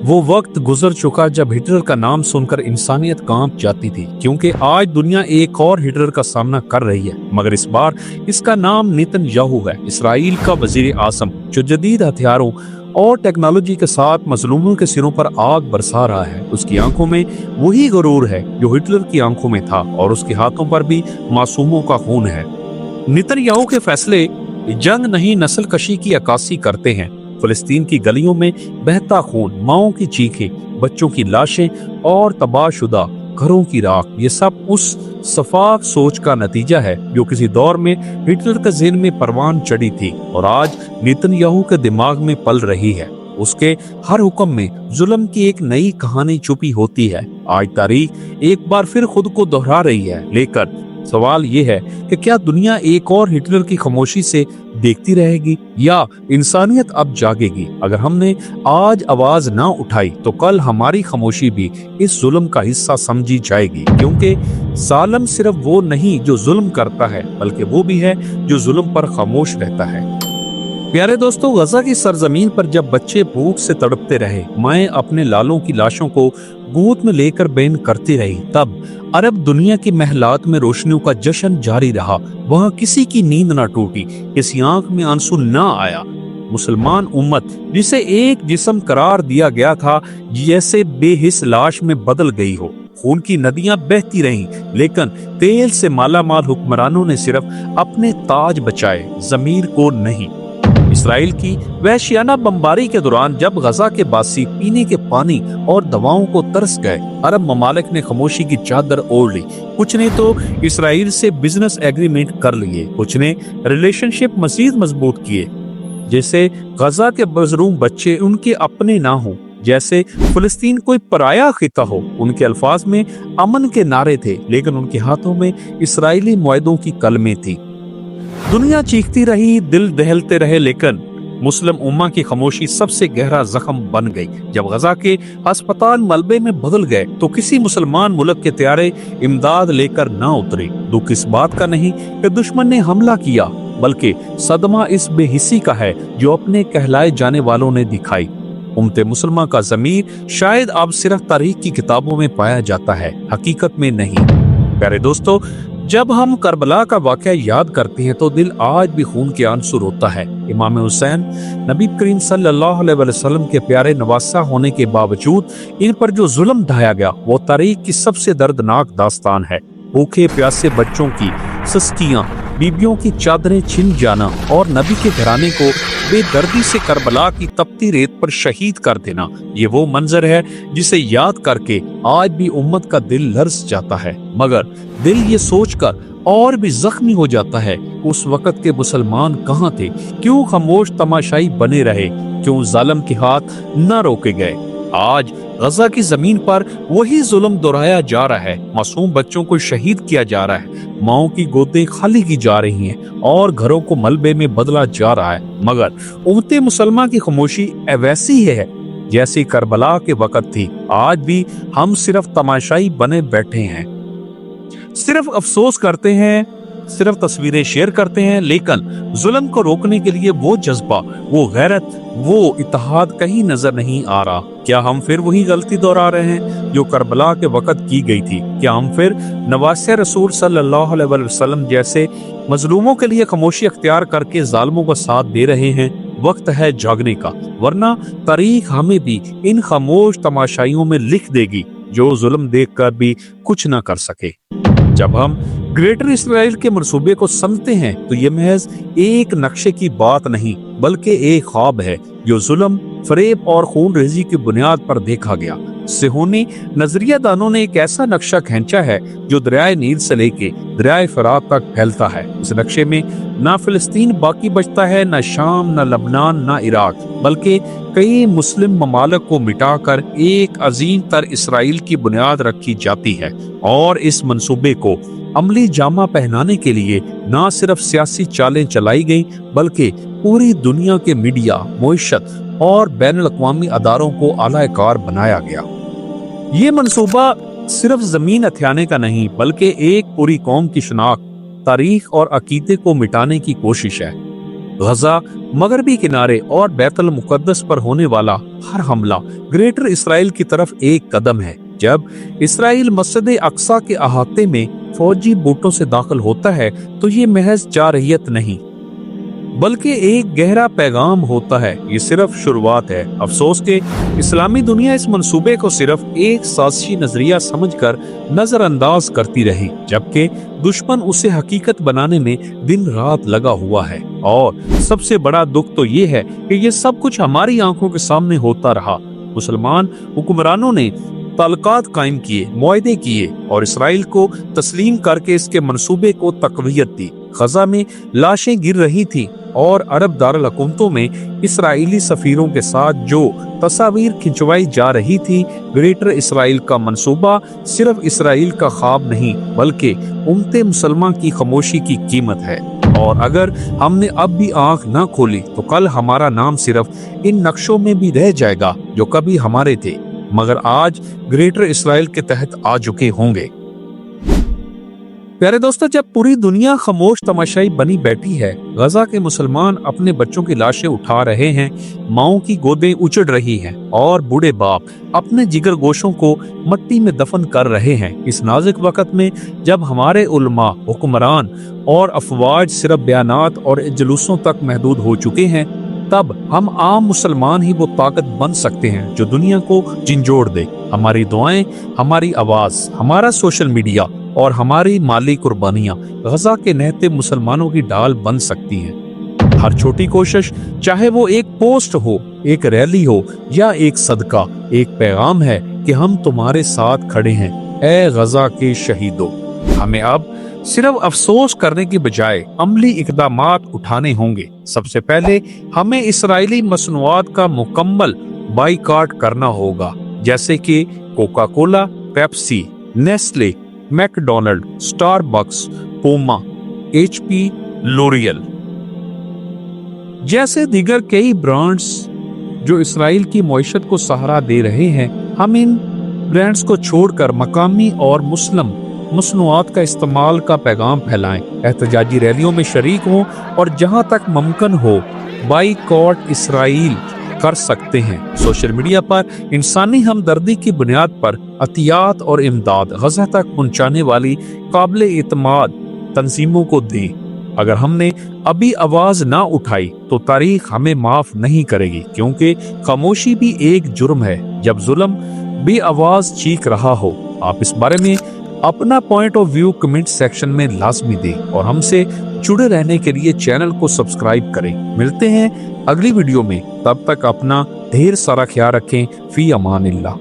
वो वक्त गुजर चुका जब हिटलर का नाम सुनकर इंसानियत कांप जाती थी, क्योंकि आज दुनिया एक और हिटलर का सामना कर रही है, मगर इस बार इसका नाम नेतन्याहू है। इसराइल का वजीर आज़म जो जदीद हथियारों और टेक्नोलॉजी के साथ मजलूमों के सिरों पर आग बरसा रहा है। उसकी आंखों में वही गुरूर है जो हिटलर की आंखों में था, और उसके हाथों पर भी मासूमों का खून है। नेतन्याहू के फैसले जंग नहीं, नस्ल कशी की अक्कासी करते हैं। फिलिस्तीन की गलियों में बहता खून, माओं की चीखें, बच्चों की लाशें और तबाहशुदा घरों की राख, ये सब उस सफाक सोच का नतीजा है जो किसी दौर में हिटलर के ज़हन में परवान चढ़ी थी और आज नेतन्याहू के दिमाग में पल रही है। उसके हर हुक्म में जुल्म की एक नई कहानी छुपी होती है। आज तारीख एक बार फिर खुद को दोहरा रही है, लेकिन सवाल ये है कि क्या दुनिया एक और हिटलर की खामोशी से देखती रहेगी या इंसानियत अब जागेगी? अगर हमने आज आवाज ना उठाई तो कल हमारी खामोशी भी इस जुल्म का हिस्सा समझी जाएगी, क्योंकि जालिम सिर्फ वो नहीं जो जुल्म करता है, बल्कि वो भी है जो जुल्म पर खामोश रहता है। प्यारे दोस्तों, गजा की सरजमीन पर जब बच्चे भूख से तड़पते रहे, माएं अपने लालों की लाशों को गोद में लेकर बैन करती रही, तब अरब दुनिया की महलात में रोशनियों का जश्न जारी रहा। वहाँ किसी की नींद ना टूटी, किसी आंख में आंसू ना आया। मुसलमान उम्मत जिसे एक जिस्म करार दिया गया था, जैसे बेहिस लाश में बदल गई हो। खून की नदियां बहती रहीं, लेकिन तेल से मालामाल हुक्मरानों ने सिर्फ अपने ताज बचाए, जमीर को नहीं। इसराइल की वहशियाना बमबारी के दौरान जब गजा के बासी पीने के पानी और दवाओं को तरस गए, अरब ममालिक ने खामोशी की चादर ओढ़ ली। कुछ ने तो इसराइल से बिजनेस एग्रीमेंट कर लिए, कुछ ने रिलेशनशिप मजीद मजबूत किए, जैसे गजा के मजलूम बच्चे उनके अपने ना हों, जैसे फिलिस्तीन कोई पराया खिता हो। उनके अल्फाज में अमन के नारे थे, लेकिन उनके हाथों में इसराइली मुआहदों की कलमें थी। दुनिया चीखती रही, दिल दहलते रहे, लेकिन मुस्लिम उम्मा की खामोशी सबसे गहरा जख्म बन गई। जब गजा के अस्पताल मलबे में बदल गए तो किसी मुसलमान मुल्क के त्यारे इमदाद लेकर ना उतरे। दुख इस बात का नहीं कि दुश्मन ने हमला किया, बल्कि सदमा इस बेहिस्सी का है जो अपने कहलाए जाने वालों ने दिखाई। उम्मते मुसलमान का ज़मीर शायद अब सिर्फ तारीख की किताबों में पाया जाता है, हकीकत में नहीं। प्यारे दोस्तों, जब हम करबला का वाक़या याद करते हैं तो दिल आज भी खून के आंसू रोता है। इमाम हुसैन नबी करीम सल्लल्लाहु अलैहि वसल्लम के प्यारे नवासा होने के बावजूद इन पर जो जुल्म ढाया गया, वो तारीख की सबसे दर्दनाक दास्तान है। भूखे प्यासे बच्चों की सस्तियां, बीबियों की चादरें छिन जाना और नबी के घराने को बेदर्दी से करबला की तपती रेत पर शहीद कर देना, ये वो मंजर है जिसे याद करके आज भी उम्मत का दिल लर्ज जाता है। मगर दिल ये सोचकर और भी जख्मी हो जाता है, उस वक्त के मुसलमान कहाँ थे? क्यों खामोश तमाशाई बने रहे? क्यों जालिम के हाथ न रोके गए? आज गजा की जमीन पर वही जुल्म दोहराया जा रहा है। मासूम बच्चों को शहीद किया जा रहा है, माओं की गोदें खाली की जा रही हैं और घरों को मलबे में बदला जा रहा है। मगर उम्मते मुसलमान की खामोशी वैसी है जैसी करबला के वक्त थी। आज भी हम सिर्फ तमाशाई बने बैठे हैं, सिर्फ अफसोस करते हैं, सिर्फ तस्वीरें शेयर करते हैं, लेकिन जुल्म को रोकने के लिए वो जज्बा, वो गैरत, वो इत्तेहाद कहीं नजर नहीं आ रहा। क्या हम फिर वही गलती दोहरा रहे हैं जो करबला के वक्त की गई थी? क्या हम फिर नवासे रसूल सल्लल्लाहु अलैहि वसल्लम जैसे मजलूमों के लिए खामोशी अख्तियार करके जालिमों का साथ दे रहे हैं? वक्त है जागने का, वरना तारीख हमें भी इन खामोश तमाशाइयों में लिख देगी जो जुल्म देखकर भी कुछ न कर सके। जब हम ग्रेटर इसराइल के मंसूबे को समझते हैं तो ये महज एक नक्शे की बात नहीं, बल्कि एक ख्वाब है जो जुल्म, फरेब और खून रेजी की बुनियाद पर देखा गया। सिहोनी नजरिया दानों ने एक ऐसा नक्शा खींचा है जो दरियाए नील से लेके दरियाए फरात तक फैलता है। इस नक्शे में ना फिलिस्तीन बाकी बचता है, ना शाम, ना लबनान, ना इराक, बल्कि कई मुस्लिम ममालिक को मिटाकर एक अजीम तर इसराइल की बुनियाद रखी जाती है। और इस मंसूबे को अमली जामा पहनाने के लिए ना सिर्फ सियासी चालें चलाई गई, बल्कि पूरी दुनिया के मीडिया, मुइशत और बैनुल अक़वामी अदारों को आला-कार बनाया गया। ये मंसूबा सिर्फ जमीन हथियाने का नहीं, बल्कि एक पूरी कौम की शनाख्त, तारीख और अकीदे को मिटाने की कोशिश है। गजा, मगरबी किनारे और बैतुल मुकद्दस पर होने वाला हर हमला ग्रेटर इसराइल की तरफ एक कदम है। जब इसराइल मस्जिद अक्सा के अहाते में फौजी बोटों से दाखिल होता है तो ये महज जारहियत नहीं बल्कि एक गहरा पैगाम होता है। ये सिर्फ शुरुआत है। अफसोस के इस्लामी दुनिया इस मंसूबे को सिर्फ एक साजिशी नजरिया समझकर नजरअंदाज करती रही, जबकि दुश्मन उसे हकीकत बनाने में दिन रात लगा हुआ है। और सबसे बड़ा दुख तो ये है कि ये सब कुछ हमारी आंखों के सामने होता रहा। मुसलमान हुक्मरानों ने ताल्लुकात कायम किए, मुआहदे किए और इसराइल को तस्लीम करके इसके मंसूबे को तकवीयत दी। गजा में लाशें गिर रही थी और अरब दारुल हुकूमतों में इसराइली सफीरों के साथ जो तस्वीर खिंचवाई जा रही थी, ग्रेटर इसराइल का मंसूबा सिर्फ इसराइल का ख्वाब नहीं बल्कि उम्मते मुसलमान की खामोशी की कीमत है। और अगर हमने अब भी आंख न खोली तो कल हमारा नाम सिर्फ इन नक्शों में भी रह जाएगा जो कभी हमारे थे मगर आज ग्रेटर इसराइल के तहत आ चुके होंगे। प्यारे दोस्तों, जब पूरी दुनिया खामोश तमाशाई बनी बैठी है, गजा के मुसलमान अपने बच्चों की लाशें उठा रहे हैं, माओं की गोदें उचड़ रही हैं और बूढ़े बाप अपने जिगर गोशों को मट्टी में दफन कर रहे हैं। इस नाजुक वक्त में जब हमारे उलमा, हुक्मरान और अफवाज सिर्फ बयानात और जुलूसों तक महदूद हो चुके हैं, तब हम आम मुसलमान ही वो ताकत बन सकते हैं जो दुनिया को झंझोड़ दे। हमारी दुआएं, हमारी आवाज, हमारा सोशल मीडिया और हमारी माली कुर्बानियां गजा के नहते मुसलमानों की ढाल बन सकती हैं। हर छोटी कोशिश, चाहे वो एक पोस्ट हो, एक रैली हो या एक सदका, एक पैगाम है कि हम तुम्हारे साथ खड़े हैं, ए गजा के शहीदों। हमें अब सिर्फ अफसोस करने की बजाय अमली इकदामात उठाने होंगे। सबसे पहले हमें इसराइली मसनूआत का मुकम्मल बाइकाट करना होगा, जैसे कि Coca Cola, Pepsi, Nestle, McDonald, Starbucks, Puma, HP, L'Oreal जैसे दीगर कई ब्रांड्स जो इसराइल की मईशत को सहारा दे रहे हैं। हम इन ब्रांड्स को छोड़कर मकामी और मुस्लिम मसनूआत का इस्तेमाल का पैगाम फैलाएं, एहतजाजी रैलियों में शरीक हों और जहां तक मुमकिन हो बाइकॉट इसराइल कर सकते हैं। सोशल मीडिया पर इंसानी हमदर्दी की बुनियाद पर अतियात और इमदाद गजा तक पहुंचाने वाली काबिल एतमाद तंजीमों को दें। अगर हमने अभी आवाज ना उठाई तो तारीख हमें माफ नहीं करेगी, क्योंकि खामोशी भी एक जुर्म है जब जुल्म भी आवाज चीख रहा हो। आप इस बारे में अपना point of view comment section में लाजमी दें और हमसे जुड़े रहने के लिए चैनल को सब्सक्राइब करें। मिलते हैं अगली वीडियो में, तब तक अपना ढेर सारा ख्याल रखें। फी अमानिल्लाह।